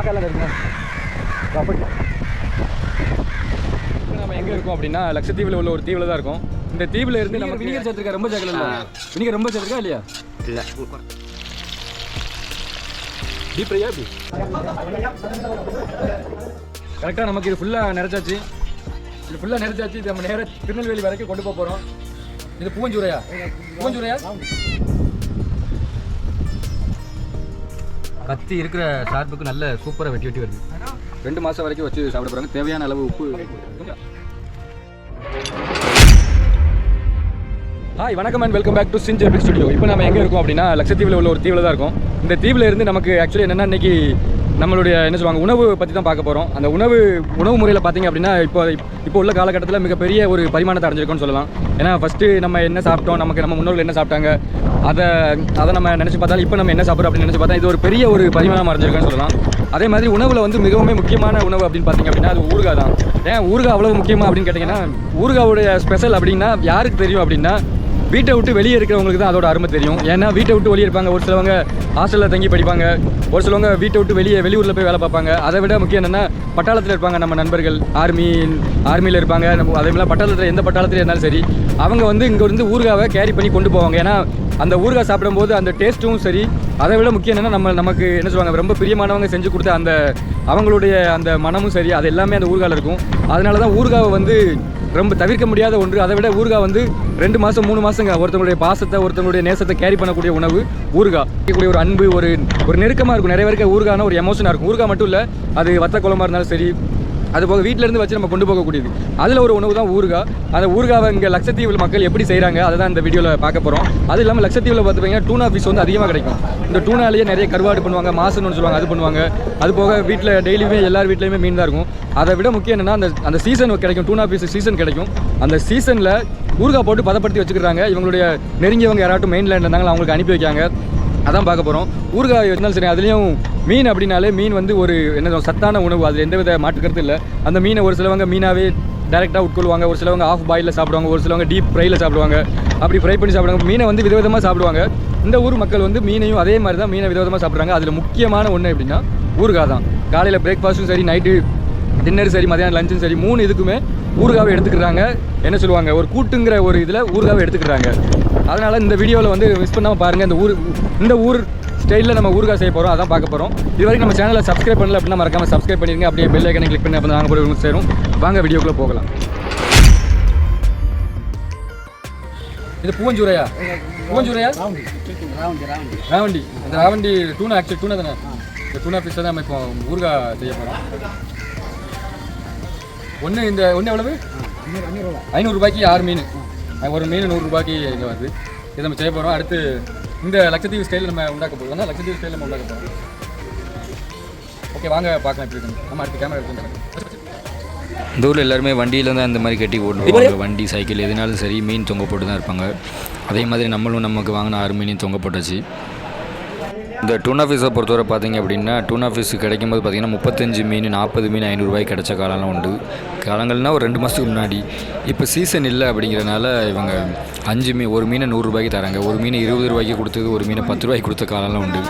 காக்காலாம் இருக்குங்க. நம்ம எங்கே இருக்கோம் அப்படின்னா லட்சத்தீவில் உள்ள ஒரு தீவில் தான் இருக்கும். இந்த தீவில் இருந்து நம்ம வினிகர் சேர்த்துருக்கா. ரொம்ப சேர்க்கல இல்லை? வினிகர் ரொம்ப சேர்த்துருக்கா இல்லையா? இல்லை. டீப் ஃப்ரையா இப்படி கரெக்டாக நமக்கு இது ஃபுல்லாக நிறைச்சாச்சு. இது ஃபுல்லாக நிறைச்சாச்சு. இது நம்ம நேராக திருநெல்வேலி வரைக்கும் கொண்டு போக போகிறோம். இது பூவஞ்சூரையா? பூவஞ்சூரையா? கத்தி இருக்கிற ஷார்ப்புக்கு நல்ல சூப்பராக வெட்டி வெட்டி வருது. 2 மாதம் வரைக்கும் வச்சு சாப்பிட போகிறாங்க. தேவையான அளவு உப்பு. ஹாய், வணக்கம் and welcome back to Sinjar studio. இப்போ நம்ம எங்கே இருக்கோம் அப்படின்னா லட்சத்தீவில் உள்ள ஒரு தீவில் தான் இருக்கும். இந்த தீவில் இருந்து நமக்கு ஆக்சுவலி என்னென்னா இன்றைக்கி நம்மளுடைய என்ன சொல்லுவாங்க உணவு பற்றி தான் பார்க்க போகிறோம். அந்த உணவு முறையில் பார்த்திங்க அப்படின்னா இப்போ உள்ள காலகட்டத்தில் மிகப்பெரிய ஒரு பரிமாணத்தை அடைஞ்சிருக்கும்னு சொல்லலாம். ஏன்னா ஃபஸ்ட்டு நம்ம என்ன சாப்பிட்டோம், நம்ம முன்னோர்கள் என்ன சாப்பிட்டாங்க, அதை நம்ம நினச்சி பார்த்தாலும் இப்போ நம்ம என்ன சாப்பிட்றோம் அப்படின்னு நினச்சி பார்த்தா இது ஒரு பெரிய ஒரு பரிமாணம் அடைஞ்சிருக்குன்னு சொல்லலாம். அதே மாதிரி உணவில் வந்து மிகவும் முக்கியமான உணவு அப்படின்னு பார்த்திங்க அப்படின்னா அது ஊறுகாய் தான். ஏன் ஊறுகாய் அவ்வளோ முக்கியமாக அப்படின்னு கேட்டிங்கன்னா, ஊறுகாவுடைய ஸ்பெஷல் அப்படின்னா யாருக்கு தெரியும் அப்படின்னா வீட்டை விட்டு வெளியே இருக்கிறவங்களுக்கு தான் அதோட அருமை தெரியும். ஏன்னா வீட்டை விட்டு வெளியே இருப்பாங்க. ஒரு சிலவங்க ஹாஸ்டலில் தங்கி படிப்பாங்க, ஒரு சிலவங்க வீட்டை விட்டு வெளியூரில் போய் வேலை பார்ப்பாங்க. அதை விட முக்கியம் என்னென்னா பட்டாளத்தில் இருப்பாங்க நம்ம நண்பர்கள், ஆர்மியில் இருப்பாங்க. அதே மாதிரி பட்டாளத்தில் எந்த பட்டாளத்தில் இருந்தாலும் சரி, அவங்க வந்து இங்கே இருந்து ஊறுகாவை கேரி பண்ணி கொண்டு போவாங்க. ஏன்னா அந்த ஊறுகாய் சாப்பிடும்போது அந்த டேஸ்ட்டும் சரி, அதை விட முக்கியம் என்னென்னா நமக்கு என்ன சொல்லுவாங்க ரொம்ப பிரியமானவங்க செஞ்சு கொடுத்த அந்த அவங்களுடைய அந்த மனமும் சரி, அது எல்லாமே அந்த ஊறுகாயில் இருக்கும். அதனால தான் ஊறுகாவை வந்து ரொம்ப தவிர்க்க முடியாத ஒன்று. அதை விட ஊறுகாய் வந்து 2 மாதம் 3 மாதங்க ஒருத்தவங்களுடைய பாசத்தை, ஒருத்தவங்களுடைய நேசத்தை கேரி பண்ணக்கூடிய உணவு ஊறுகாய். இருக்கக்கூடிய ஒரு அன்பு, ஒரு நெருக்கமாக இருக்கும். நிறைய பேருக்கு ஊறுகாய்னா ஒரு எமோஷனாக இருக்கும். ஊறுகாய் மட்டும் இல்லை, அது வத்த குழம்பா இருந்தாலும் சரி, அது போக வீட்டிலேருந்து வச்சு நம்ம கொண்டு போகக்கூடியது. அதில் ஒரு உணவு தான் ஊறுகாய். அந்த ஊறுகாவை இங்கே லட்சத்தீவில் மக்கள் எப்படி செய்கிறாங்க அதை தான் இந்த வீடியோவில் பார்க்க போகிறோம். அது இல்லாமல் லட்சத்தீவில் பார்த்துட்டிங்கன்னா டூனா ஃபிஷ் வந்து அதிகமாக கிடைக்கும். இந்த டூனாலேயே நிறைய கருவாடு பண்ணுவாங்க, மாசுன்னு சொல்லுவாங்க, அது பண்ணுவாங்க. அது போக வீட்டில் டெய்லியுமே எல்லார் வீட்லேயுமே மீன் தான் இருக்கும். அதை விட முக்கியம் என்னென்னா அந்த சீசன் கிடைக்கும். டூனா ஃபிஷ் சீசன் கிடைக்கும். அந்த சீசனில் ஊறுகாய் போட்டு பதப்படுத்தி வச்சுக்கிறாங்க. இவங்களுடைய நெருங்கியவங்க யாராட்டும் மெயின்லேண்ட் இருந்தாங்களோ அவங்களுக்கு அனுப்பி வைக்காங்க. அதான் பார்க்க போகிறோம். ஊறுகாய் இருந்தாலும் சரி, அதுலேயும் மீன் அப்படின்னாலே மீன் வந்து ஒரு என்ன சத்தான உணவு, அது எந்தவித மாற்றுக்கிறது இல்லை. அந்த மீனை ஒரு சிலவங்க மீனாகவே டேரெக்டாக உட்கொள்வாங்க, ஒரு சிலவங்க ஆஃப் பாயிலில் சாப்பிடுவாங்க, ஒரு சிலவங்க டீப் ஃப்ரையில் சாப்பிடுவாங்க. அப்படி ஃப்ரை பண்ணி சாப்பிடுவாங்க. மீனை வந்து விதவிதமாக சாப்பிடுவாங்க. இந்த ஊர் மக்கள் வந்து மீனையும் அதே மாதிரி தான் மீனை விதவிதமாக சாப்பிட்றாங்க. அதில் முக்கியமான ஒன்று எப்படின்னா ஊறுகாய் தான். காலையில் பிரேக்ஃபாஸ்ட்டும் சரி, நைட்டு டின்னர் சரி, மதியானம் லஞ்சும் சரி, 3 இதுக்குமே ஊறுகாவை எடுத்துக்கிறாங்க. என்ன சொல்லுவாங்க ஒரு கூட்டுங்கிற ஒரு இதில் ஊறுகாவை எடுத்துக்கிறாங்க. அதனால் இந்த வீடியோவில் வந்து மிஸ் பண்ணாமல் பாருங்கள். இந்த ஊர் ஸ்டைலில் நம்ம ஊறுகாய் செய்ய போகிறோம், அதான் பார்க்க போகிறோம். இது வரைக்கும் நம்ம சேனலை சப்ஸ்கிரைப் பண்ணல அப்படின்னா மறக்காமல் சப்ஸ்கிரைப் பண்ணிடுங்க. அப்படியே பெல் ஐக்கனை கிளிக் பண்ணி அப்போ நாங்கள் கூட சேரும். வாங்க வீடியோக்குள்ளே போகலாம். இது பூவஞ்சூரையா? பூவஞ்சூரையா? ராவண்டி. அந்த ராவண்டி டூனா, ஆக்சுவலி டூனா தானே. இந்த டூனா ஃபிஷ் தான் நம்ம இப்போ ஊறுகாய் செய்ய போகிறோம். ஒன்று எவ்வளவு? 500 ரூபாய்க்கு 6 மீன். ஒரு மீன் 100 ரூபாய்க்கு இங்கே வருது. இதை நம்ம செய்ய போகிறோம். அடுத்து இந்த லட்சத்தீவு ஸ்டைலில் நம்ம உண்டாக்க போகிறோம். லட்சத்தீவு ஸ்டைலில் நம்ம உண்டாக்க போகிறோம். ஓகே, வாங்க பார்க்கலாம் எப்படி இருக்குன்னு. நம்ம அடுத்து கேமரா எடுத்துக்கிறோம். இந்த ஊரில் எல்லாருமே வண்டியில் தான் இந்த மாதிரி கட்டி போட்டுருவாங்க. வண்டி, சைக்கிள் எதுனாலும் சரி மீன் தொங்க போட்டு தான் இருப்பாங்க. அதே மாதிரி நம்மளும் நமக்கு வாங்கின 6 மீனையும் தொங்க போட்டாச்சு. இந்த டூனா ஃபிஷ்ஷை பொறுத்தவரை பார்த்திங்க அப்படின்னா டூனா ஃபிஷ் கிடைக்கும்போது பார்த்திங்கன்னா 35 மீன், 40 மீன் 500 ரூபாய்க்கு கிடைச்ச காலம்லாம் உண்டு. காலங்கள்னால் ஒரு 2 மாதத்துக்கு முன்னாடி. இப்போ சீசன் இல்லை அப்படிங்கிறனால இவங்க 5 மீன், ஒரு மீனை 100 ரூபாய்க்கு தராங்க. ஒரு மீனை 20 ரூபாய்க்கு கொடுத்தது, ஒரு மீனை 10 ரூபாய்க்கு கொடுத்த காலம்லாம் உண்டு.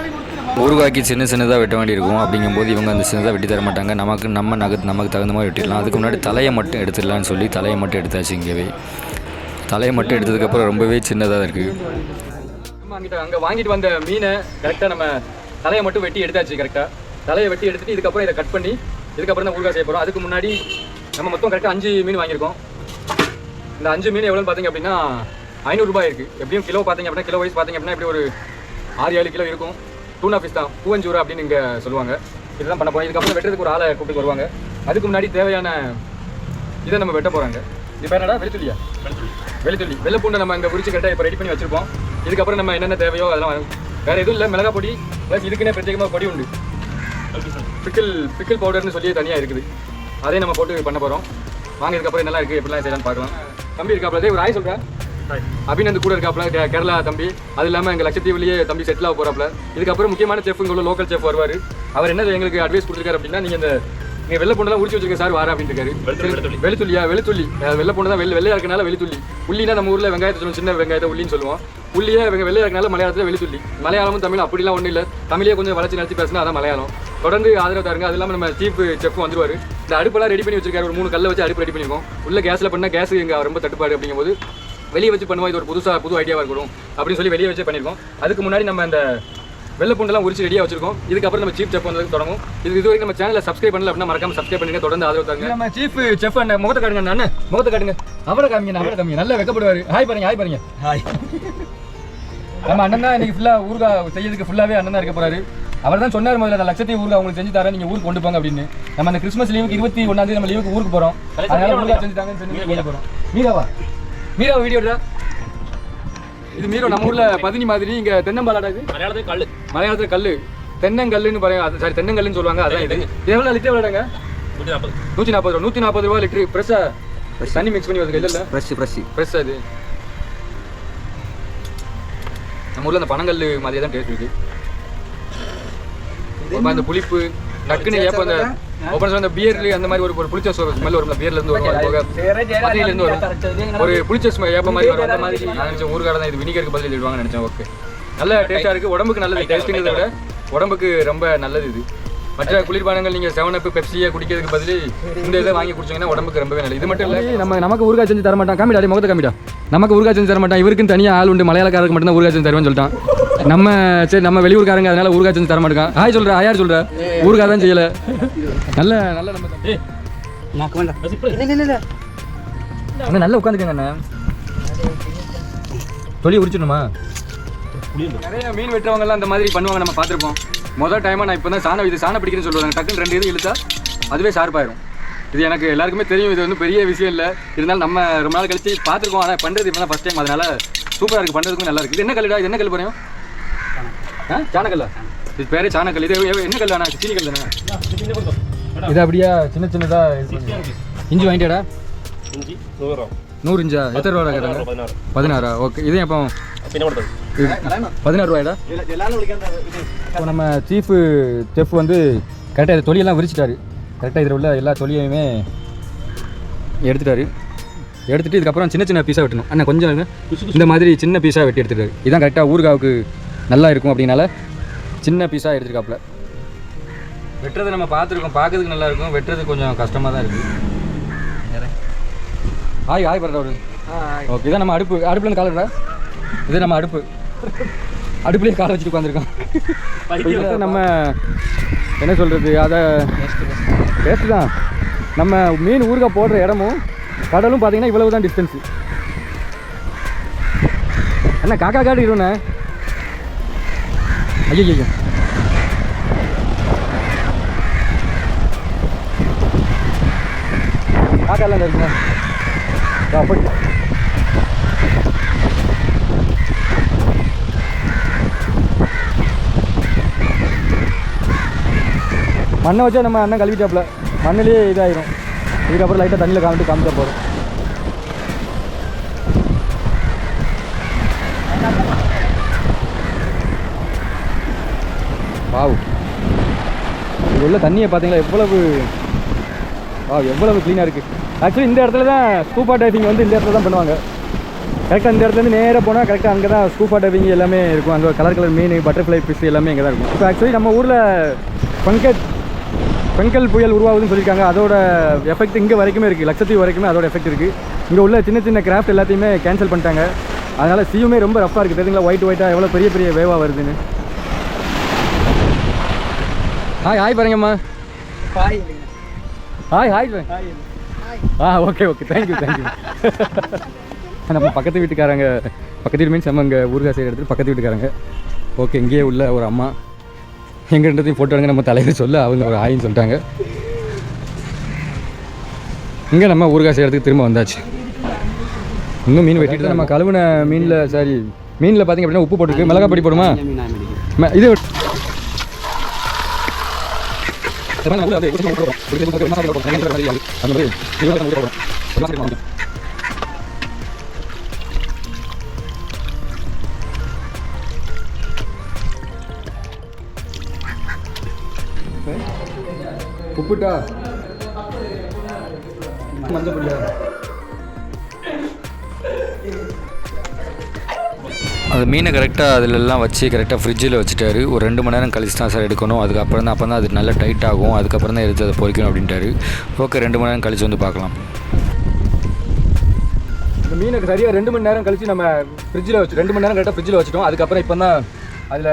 ஊறுகாய்க்கு சின்னதாக வெட்ட வேண்டி இருக்கும். அப்படிங்கும்போது இவங்க அந்த சின்னதாக வெட்டி தர மாட்டாங்க. நமக்கு தகுந்த மாதிரி வெட்டிடலாம். அதுக்கு முன்னாடி தலையை மட்டும் எடுத்துடலான்னு சொல்லி தலையை மட்டும் எடுத்தாச்சு. இங்கேவே தலையை மட்டும் எடுத்ததுக்கப்புறம் ரொம்பவே சின்னதாக இருக்குது. அங்கே வாங்கிட்டு வந்த மீனை கரெக்டாக நம்ம தலையை மட்டும் வெட்டி எடுத்தாச்சு. கரெக்டாக தலையை வெட்டி எடுத்துட்டு இதுக்கப்புறம் இதை கட் பண்ணி இதுக்கப்புறம் தான் ஊறுகாய் செய்ய போகிறோம். அதுக்கு முன்னாடி நம்ம மொத்தம் கரெக்டாக 5 மீன் வாங்கியிருக்கோம். இந்த 5 மீன் எவ்வளோன்னு பார்த்தீங்க அப்படின்னா 500 ரூபாய் இருக்குது. எப்படியும் கிலோ பார்த்தீங்க அப்படின்னா கிலோ வைஸ் பார்த்தீங்க அப்படின்னா இப்படி ஒரு 6-7 கிலோ இருக்கும். டூனா ஃபிஷ் தான், பூவஞ்சூரா அப்படின்னு இங்கே சொல்லுவாங்க. இதெல்லாம் பண்ண போகிறோம். இதுக்கப்புறம் வெட்டுறதுக்கு ஒரு ஆளை கூப்பிட்டு வருவாங்க. அதுக்கு முன்னாடி தேவையான இதை நம்ம வெட்ட போகிறாங்க. இது பேர் என்னடா? வெளுத்துள்ளி. வெள்ளைப்பூண்டை நம்ம இங்கே உரிச்சு கரெக்டாக இப்போ ரெடி பண்ணி வச்சுருப்போம். இதுக்கப்புறம் நம்ம என்னென்ன தேவையோ அதெல்லாம் வேறு எதுவும் இல்லை. மிளகா பொடி ப்ளஸ் இதுக்குன்னே பிரத்யேகமாக பொடி உண்டு. பிக்கிள் பவுடர்னு சொல்லி தனியாக இருக்குது. அதே நம்ம போட்டு பண்ண போகிறோம். வாங்க இதுக்கப்புறம் என்னெல்லாம் இருக்குது, எப்படிலாம் செய்யலாம்னு பார்க்கலாம். தம்பி இருக்காப்புல ஒரு ஆய் சொல்கிறேன். அபிநந்த் கூட இருக்காப்புல, கேரளா தம்பி. அது இல்லாமல் எங்கள் லட்சத்தீவுலேயே தம்பி செட்டில் ஆக போகிறாப்புல. இதுக்கப்புறம் முக்கியமான செஃப், இங்கே உள்ள லோக்கல் செஃப் வருவார். அவர் என்ன எங்களுக்கு அட்வைஸ் கொடுத்துருக்காரு அப்படின்னா, நீங்கள் இந்த இங்கே வெள்ளை பூண்டெல்லாம் உரிச்சு வச்சிருக்கேன் சார் வார அப்படின்னு இருக்காரு. வெளுத்துள்ளியா? வெளுத்துள்ளி. வெள்ளை பூண்டு தான் வெள்ளையா இருக்கனால வெளுத்துள்ளி. உள்ளினா நம்ம ஊரில் வெங்காயத்தை சொல்லுவோம், சின்ன வெங்காயத்தை உள்ளின்னு சொல்லுவோம். உள்ளியே வெள்ளையா இருக்கனால மலையாளத்தில் வெளுத்துள்ளி. மலையாளமும் தமிழ் அப்படிலாம் ஒன்றும் இல்லை, தமிழே கொஞ்சம் வளர்ச்சி நடத்தி பேசினா அதான் மலையாளம். தொடர்ந்து ஆதரவு தாருங்க. அது இல்லாமல் நம்ம சீஃப் செஃப் வந்துருவார். இந்த அடுப்பெல்லாம் ரெடி பண்ணி வச்சிருக்காரு. ஒரு 3 கல்லை வச்சு அடுப்பு ரெடி பண்ணியிருக்கோம். உள்ள கேஸில் பண்ணால் கேஸ் இங்கே ரொம்ப தட்டுப்பாடு அப்படிங்கும்போது வெளியே வச்சு பண்ணுவோம். இது ஒரு புது ஐடியாவாக இருக்கணும் அப்படின்னு சொல்லி வெளியே வச்சு பண்ணியிருக்கோம். அதுக்கு முன்னாடி நம்ம இந்த வெள்ளை பூண்டெல்லாம் உரிச்சு ரெடியாக வச்சிருக்கோம். இதுக்கப்புறம் நம்ம சீஃப் செஃப் வந்து தொடங்கும். இது வரைக்கும் நம்ம சேனலை சப்ஸ்கிரைப் பண்ணல அப்படின்னா மறக்காம சப்ஸ்கிரைப் பண்ணுங்க. தொடர்ந்து ஆதரவு தாருங்க. நம்ம சீஃப் செஃப் அண்ணன் முகத்தை காட்டுங்க. அண்ணன் முகத்தை காட்டுங்க. அவரை காமிங்க. நல்லா வெக்கப்படுவார். ஹாய் பாருங்க. ஹாய். நம்ம அண்ணன் தான் இன்னைக்கு ஃபுல்லாக ஊறுகாய் செய்யறதுக்கு ஃபுல்லாகவே அண்ணன் தான் இருக்க போறாரு. அவர் தான் சொன்னார் முதல்ல நான் லட்சத்தீவு ஊறுகாய் உங்களுக்கு செஞ்சு தரேன், நீங்கள் ஊருக்கு கொண்டு போங்க அப்படின்னு. நம்ம அந்த கிறிஸ்மஸ் லீவுக்கு 21 நம்ம லீவுக்கு ஊருக்கு போகிறோம். அதனால ஊறுகாய் செஞ்சு தாங்கன்னு சொல்லி கொண்டு போகிறோம். மீராவா வீடியோ எடுறா. இது மீரோ நம்ம ஊர்ல பதினி மாதிரி இங்க தென்னம்பாலாடா. இது மலையாளத்துல கல்லு தென்னங்கல்லுன்னு பாருங்க. சாரி தென்னங்கல்லுன்னு சொல்லுவாங்க. அதான் இது. எவ்வளோ லிட்டர் எவ்வளோங்க? 140 ரூபா. 140 ரூபா லிட்டரு. ஃப்ரெஷ்ஷா தண்ணி மிக்ஸ் பண்ணி வருது இல்லை? ஃப்ரெஷ்ஷா இது. நம்ம ஊர்ல அந்த பனங்கல் மாதிரியே தான் டேஸ்ட் இருக்கு. அந்த புளிப்பு டக்குன்னு ஏப்ப அந்த ஓப்பன் சொல்ல அந்த பியர்ல அந்த மாதிரி ஒரு புளிச்ச ஸ்மெல் வரும். பியர்ல இருந்து வரும், மதுரையில இருந்து வரும், ஒரு புளிச்ச ஏப்ப மாதிரி வரும். அந்த மாதிரி நான் நினைச்சேன் ஊறுகாய் தான் இது வினிகருக்கு பதில் எழுதுவாங்கன்னு நினைச்சேன். ஓகே, நல்ல டேஸ்டா இருக்கு. உடம்புக்கு நல்லது. டேஸ்ட்டுங்கிறத விட உடம்புக்கு ரொம்ப நல்லது இது. மற்ற குளிர்பானங்கள் நீங்கள் 7up பெப்சியை குடிக்கிறதுக்கு பதில் இந்த இதை வாங்கி குடிச்சிங்கன்னா உடம்புக்கு ரொம்பவே நல்லது. இது மட்டும் இல்லை, நமக்கு ஊறுகாய் செஞ்சு தர மாட்டான். காமிடா முகத்தை காமிடா. நமக்கு ஊறுகாய் செஞ்சு தர மாட்டான். இவருக்குன்னு தனியாக ஆள் உண்டு. மலையாளக்காரருக்கு மட்டும் தான் ஊறுகாய் செஞ்சு தருவேன்னு சொல்லிட்டான். நம்ம வெளியூர்காரங்க அதனால ஊறுகாய் செஞ்சு தர மாட்டேங்க. ஹாய் சொல்கிறா. யார் சொல்கிறா? ஊறுகாய் தான் செய்யலை. நல்ல நம்ம நல்லா உட்காந்துக்கங்க அண்ணா. தொழில் உரிச்சிடணுமா? நிறைய மீன் வெட்டுறவங்கலாம் அந்த மாதிரி பண்ணுவாங்க, நம்ம பார்த்துருப்போம். முதல் டைமாக நான் இப்போ தான் சாணம் பிடிக்கிறேன்னு சொல்லுவாங்க. டக்குன்னு 2 இது இழுத்தா அதுவே ஷார்ப்பாயிரும். இது எனக்கு எல்லாருக்குமே தெரியும். இது வந்து பெரிய விஷயம் இல்லை. இருந்தாலும் நம்ம ரொம்ப நாள் கழிச்சு பார்த்துருக்கோம். ஆனால் பண்ணுறது இப்போ தான் ஃபஸ்ட் டைம். அதனால சூப்பராக இருக்குது, பண்ணுறதுக்கும் நல்லா இருக்குது. இது என்ன கல்லுடா? இது என்ன கல் பாருங்க? சாணக்கல்லா? இது பேரே சாணக்கல். இது என்ன கல்? ஆனால் சீனி கல் தானே இது? அப்படியா சின்னதாக இஞ்சி வாங்கிட்டேடா? 100 இஞ்சா? எத்தனை ரூபா கேட்டாங்க? 16. ஓகே, இதே அப்போ 16 ரூபாய்டா. இப்போ நம்ம சீஃப் செஃப் வந்து கரெக்டாக இந்த தொலியெல்லாம் விரிச்சிட்டாரு. கரெக்டாக இதில் உள்ள எல்லா தொலியையுமே எடுத்துட்டாரு. எடுத்துகிட்டு இதுக்கப்புறம் சின்ன பீஸாக வெட்டணும். அண்ணா கொஞ்சம் இந்த மாதிரி சின்ன பீஸாக வெட்டி எடுத்துட்டாரு. இதுதான் கரெக்டாக ஊறுகாவுக்கு நல்லா இருக்கும் அப்படின்னால சின்ன பீஸாக எடுத்துருக்காப்புல. வெட்டுறது நம்ம பார்த்துருக்கோம், பார்க்கறதுக்கு நல்லா இருக்கும். வெட்டுறது கொஞ்சம் கஷ்டமாக தான் இருக்குது. ஹாய் பரடா ஒரு. ஓகே, இதான் நம்ம அடுப்புலேருந்து காலடா. இது நம்ம அடுப்புலேயே காலை வச்சுட்டு உட்காந்துருக்கோம். நம்ம என்ன சொல்கிறது, அதை டேஸ்ட்டு தான். நம்ம மீன் ஊறுகாய் போடுற இடமும் கடலும் பார்த்தீங்கன்னா இவ்வளவு தான் டிஸ்டன்ஸு. அண்ணா காக்கா காடு இருண்ணே. ஐயோ காக்காலாம் இருக்குண்ணா. அப்படி மண்ணை வச்சா நம்ம அண்ணன் கழுவிட்டாப்புல. மண்ணிலேயே இதாயிரும். இதுக்கப்புறம் லைட்டாக தண்ணியில் காமிச்சா போதும். வாவ், இது உள்ள தண்ணியை பார்த்தீங்களா எவ்வளவு க்ளீனாக இருக்குது. ஆக்சுவலி இந்த இடத்துல தான் ஸ்கூபா டைவிங் வந்து இந்த இடத்துல தான் பண்ணுவாங்க. கரெக்டாக இந்த இடத்துலேருந்து நேராக போனால் கரெக்டாக அங்கே தான் ஸ்கூபா டைவிங் எல்லாமே இருக்கும். அங்கே கலர் மீன், பட்டர்ஃப்ளை ஃபிஷ் எல்லாமே இங்கே தான் இருக்கும். இப்போ ஆக்சுவலி நம்ம ஊரில் பெங்கல் புயல் உருவாகுதுன்னு சொல்லியிருக்காங்க. அதோட எஃபெக்ட் இங்கே வரைக்குமே இருக்குது. லட்சத்தீவு வரைக்குமே அதோட எஃபெக்ட் இருக்குது. இங்கே உள்ள சின்ன கிராஃப்ட் எல்லாத்தையுமே கேன்சல் பண்ணிட்டாங்க. அதனால் சீயுமே ரொம்ப ரஃப்பாக இருக்குது. தெரியுங்களா? ஒயிட்டாக எவ்வளோ பெரிய வேவாக வருதுன்னு. ஹாய் பாருங்கம்மா. Hi okay thank you. நம்ம பக்கத்து வீட்டுக்காரங்க, பக்கத்து வீட்டு மீன்ஸ் நம்ம இங்கே ஊறுகாய் செய்கிற இடத்துல பக்கத்து வீட்டுக்காரங்க. ஓகே, இங்கேயே உள்ள ஒரு அம்மா எங்கள் ரெண்டுத்தையும் ஃபோட்டோ எடுங்க நம்ம தலைவர் சொல்ல அவங்க ஒரு ஹாயின்னு சொல்லிட்டாங்க. இங்கே நம்ம ஊறுகாய் செய்கிறதுக்கு திரும்ப வந்தாச்சு. இன்னும் மீன் வெட்டிட்டு நம்ம கழுவுன மீனில் பார்த்தீங்க அப்படின்னா உப்பு போட்டுருக்கு. மிளகா பொடி போடுமா? இது உப்புட்டா மஞ்சள் பொடியா? அந்த மீனை கரெக்டாக அதிலெல்லாம் வச்சு கரெக்டாக ஃப்ரிட்ஜில் வச்சுட்டாரு. ஒரு 2 மணி நேரம் கழிச்சு தான் சார் எடுக்கணும். அதுக்கப்புறம் தான் அப்போ தான் அது நல்லா டைட் ஆகும். அதுக்கப்புறம் தான் எடுத்து அதை பொரிக்கணும் அப்படின்ட்டாரு. ஓகே 2 மணி நேரம் கழிச்சு வந்து பார்க்கலாம். இந்த மீனுக்கு சரியாக 2 மணி நேரம் கழிச்சு நம்ம ஃப்ரிட்ஜில் வச்சு 2 மணி நேரம் கரெக்டாக ஃப்ரிட்ஜில் வச்சுட்டோம். அதுக்கப்புறம் இப்போ தான் அதில்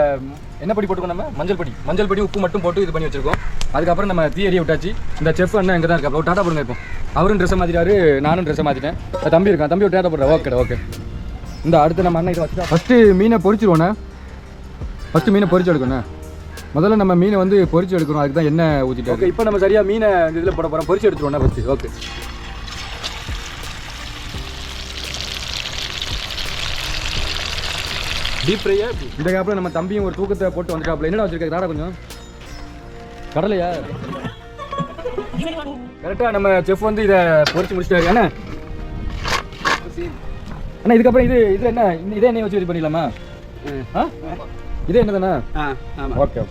என்ன பொடி போட்டுக்கோம் நம்ம? மஞ்சள் பொடி உப்பு மட்டும் போட்டு இது பண்ணி வச்சிருக்கோம். அதுக்கப்புறம் நம்ம தீ எரிய விட்டாச்சு. இந்த செஃப் அண்ணன் இங்கே தான் இருக்கா. ஒரு டாட்டா போடுங்க. இப்போ அவரும் ட்ரெஸ்ஸை மாற்றிட்டாரு, நானும் ட்ரெஸ்ஸை மாற்றிட்டேன். தம்பி இருக்கான், தம்பி ஒரு டாட்டா போடுறேன். ஓகே. இந்த அடுத்து நம்ம அண்ணன் இதை வச்சுட்டா ஃபஸ்ட்டு மீனை பொரிச்சிருவோண்ணே. ஃபஸ்ட்டு மீனை பொரிச்சு எடுக்கணும். முதல்ல நம்ம மீனை வந்து பொரிச்சு எடுக்கணும். அதுக்கு தான் எண்ணெய் ஊற்றிட்டு. ஓகே இப்போ நம்ம சரியாக மீனை இதில் போட போகிறோம். பொரிச்சு எடுத்துருவோண்ணா ஃபஸ்ட்டு. ஓகே டீப் ஃப்ரையா? இந்த கேப்பில் நம்ம தம்பியும் ஒரு தூக்கத்தை போட்டு வந்துட்டாப்புல. என்னடா வச்சிருக்க தாடா கொஞ்சம் கடலையா? கரெக்டாக நம்ம செஃப் வந்து இதை பொரிச்சு முடிச்சிட்டாரு. அண்ணா இதுக்கப்புறம் இது என்ன இதே எண்ணெய் வச்சு இது பண்ணிடலாமா? இதே என்ன தானே? ஓகே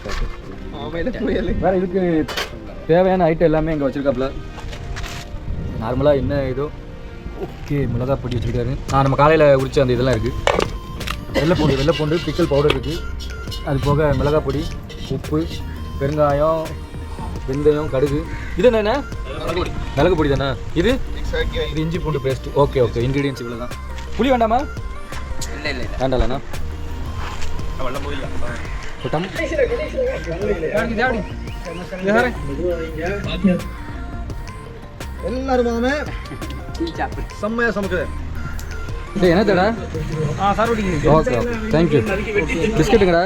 வேறு இதுக்கு தேவையான ஐட்டம் எல்லாமே இங்கே வச்சுருக்காப்புல. நார்மலாக என்ன இதோ ஓகே மிளகா பொடி வச்சுருக்காரு. நம்ம காலையில் உரிச்ச அந்த இதெல்லாம் இருக்குது. வெள்ளைப்பூண்டு பிக்கல் பவுடர் இருக்குது. அது போக மிளகா பொடி, உப்பு, பெருங்காயம், வெந்தயம், கடுகு. இது என்னென்ன? மிளகு பொடி தானே இது? இஞ்சி பூண்டு பேஸ்ட். ஓகே இன்க்ரீடியன்ஸ் இவ்வளோ தான். புளி வேண்டாமா? இல்லை வேண்டாம்ண்ணா. எல்லாருமே செம்மையா சமைக்குது. என்ன தேடா? Okay thank you. பிஸ்கெட்டுங்கடா.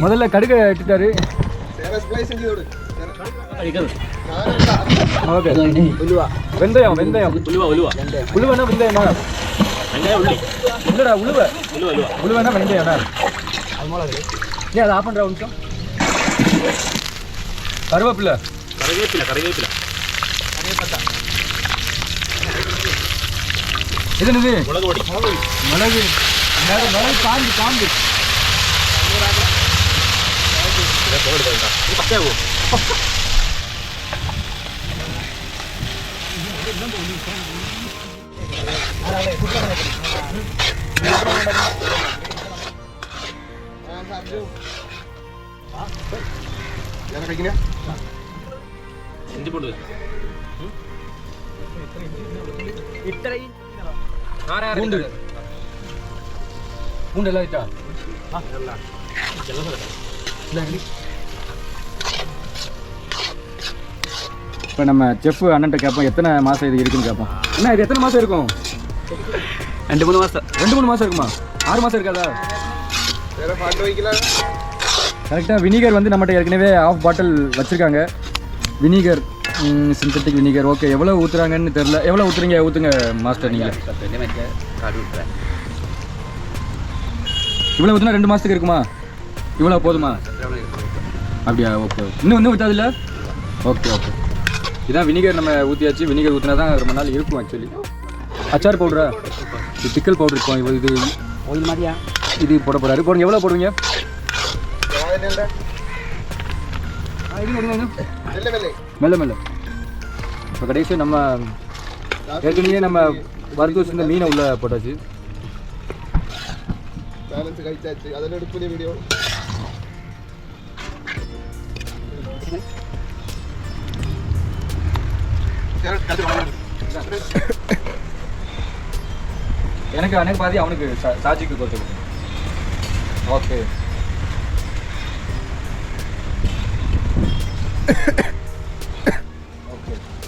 முதல்ல கடுகை இட்டுட்டாரு. ஓகே வெந்தயம் உளுவனா வெந்தயமா? இல்லடா உளுவனா வெந்தயம்டா. ஏன் அதை ஆஃப் பண்ணுற ஒரு நிமிஷம். கருவேப்பிலை இது என்னது? மிளகு காம்பு. பூண்டு எல்லாம் இருக்கா? இப்போ நம்ம செஃப் அண்ணன்ட்ட கேட்போம் எத்தனை மாதம் இது இருக்குன்னு கேட்போம். என்ன இது எத்தனை மாதம் இருக்கும்? 2-3 மாதம். 2-3 மாதம் இருக்குமா? 6 மாதம் இருக்காதா? கரெக்டாக வினிகர் வந்து நம்மகிட்ட ஏற்கனவே ½ பாட்டில் வச்சுருக்காங்க. Vinegar synthetic vinegar. ஓகே எவ்வளோ ஊற்றுறாங்கன்னு தெரில. எவ்வளோ ஊற்றுங்க மாஸ்டர் நீங்கள்? இவ்வளோ ஊற்றுனா 2 மாதத்துக்கு இருக்குமா? இவ்வளோ போதுமா? அப்படியா? ஓகே இன்னும் ஊற்றாதில்ல? ஓகே இதான் வினிகர் நம்ம ஊற்றியாச்சு. வினிகர் ஊற்றினா தான் ரொம்ப நாள் இருக்கும். ஆக்சுவலி அச்சார் பவுடரா? இது பிக்கல் பவுடர் இருக்கும். இது ஓயில் மாதிரியா? இது போட போகிறாரு. போடுங்க. எவ்வளோ போடுவீங்க? மெல்ல இப்போ கடைசி நம்ம ஏற்கனவே நம்ம வறுத்து வச்சிருந்த மீனை உள்ள போட்டாச்சு. எனக்கு பாதி அவனுக்கு சாஜிக்கு கொடுத்து. ஓகே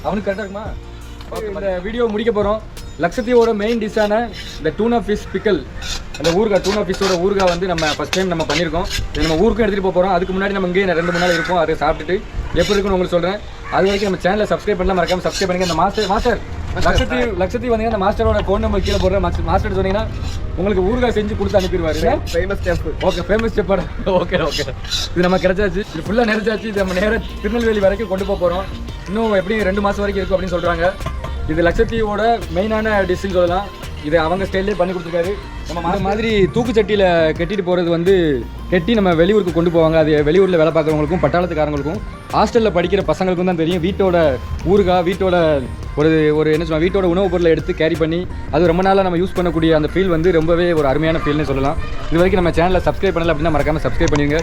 அவனுக்கு கரெக்டாக இருக்குமா? இந்த வீடியோ முடிக்க போகிறோம். லக்ஷத்தீவோட மெயின் டிஷ்ஷான இந்த டூனா ஃபிஷ் பிக்கல், அந்த ஊறுகாய், டூனா ஃபிஷ்ஷோட ஊறுகாய் வந்து நம்ம ஃபஸ்ட் டைம் நம்ம பண்ணியிருக்கோம். இதை நம்ம ஊருக்கும் எடுத்துகிட்டு போகிறோம். அதுக்கு முன்னாடி நம்ம இங்கேயே 2-3 நாள் இருப்போம். அதை சாப்பிட்டுட்டு எப்படி இருக்குன்னு உங்களுக்கு சொல்கிறேன். அது வரைக்கும் நம்ம சேனலை சப்ஸ்கிரைப் பண்ணலாம், மறக்காமல் சப்ஸ்கிரைப் பண்ணுங்கள். இந்த மாஸ்டர் லக்ஷத்தீவ் வந்தீங்கன்னா அந்த மாஸ்டரோட ஃபோன் நம்பர் கீழே போடுறேன். மாஸ்டர் சொன்னீங்கன்னா உங்களுக்கு ஊறுகாய் செஞ்சு கொடுத்து அனுப்பிடுவாரு. Famous step. ஓகே ஃபேமஸ் ஸ்டெப்போட. ஓகே இது நம்ம கிடச்சாச்சு. இது ஃபுல்லாக நிறைச்சாச்சு. இது நம்ம நேராக திருநெல்வேலி வரைக்கும் கொண்டு போகிறோம். இன்னும் எப்படியும் 2 மாதம் வரைக்கும் இருக்கும் அப்படின்னு சொல்கிறாங்க. இது லக்ஷத்தீவோட மெயினான டிஷ்ஷுன்னு சொல்லலாம். இதை அவங்க ஸ்டைல்லே பண்ணி கொடுத்துருக்காரு. இந்த மாதிரி தூக்குச்சட்டியில் கட்டிட்டு போகிறது வந்து கட்டி நம்ம வெளியூருக்கு கொண்டு போவாங்க. அது வெளியூரில் வேலை பார்க்குறவங்களுக்கும் பட்டாளத்துக்காரங்களுக்கும் ஹாஸ்டலில் படிக்கிற பசங்களுக்கும் தான் தெரியும். வீட்டோட ஊறுகாய், வீட்டோட ஒரு என்ன சொல்லுவாங்க, வீட்டோட உணவுப் பொருளை எடுத்து கேரி பண்ணி அது ரொம்ப நாளாக நம்ம யூஸ் பண்ணக்கூடிய அந்த ஃபீல் வந்து ரொம்பவே ஒரு அருமையான ஃபீல்னு சொல்லலாம். இது வரைக்கும் நம்ம சேனலை சப்ஸ்கிரைப் பண்ணல அப்படின்னா மறக்காமல் சப்ஸ்கிரைப் பண்ணிடுங்க.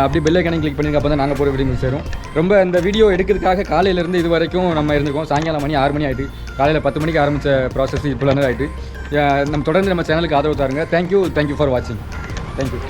அப்படி பெல் ஐக்கானையும் கிளிக் பண்ணிங்க. அப்போ தான் நாங்கள் போகிற வீடியோ சேரும். ரொம்ப இந்த வீடியோ எடுக்கிறதுக்காக காலையிலேருந்து இது வரைக்கும் நம்ம இருந்திருக்கோம். சாயங்காலம் மணி 6 மணி ஆகிட்டு, காலையில் 10 மணிக்கு ஆரம்பித்த ப்ராசஸ் இப்போ ஆகிட்டு. நம்ம தொடர்ந்து நம்ம சேனலுக்கு ஆதரவு தாருங்க. தேங்க்யூ ஃபார் வாட்சிங். தேங்க்யூ.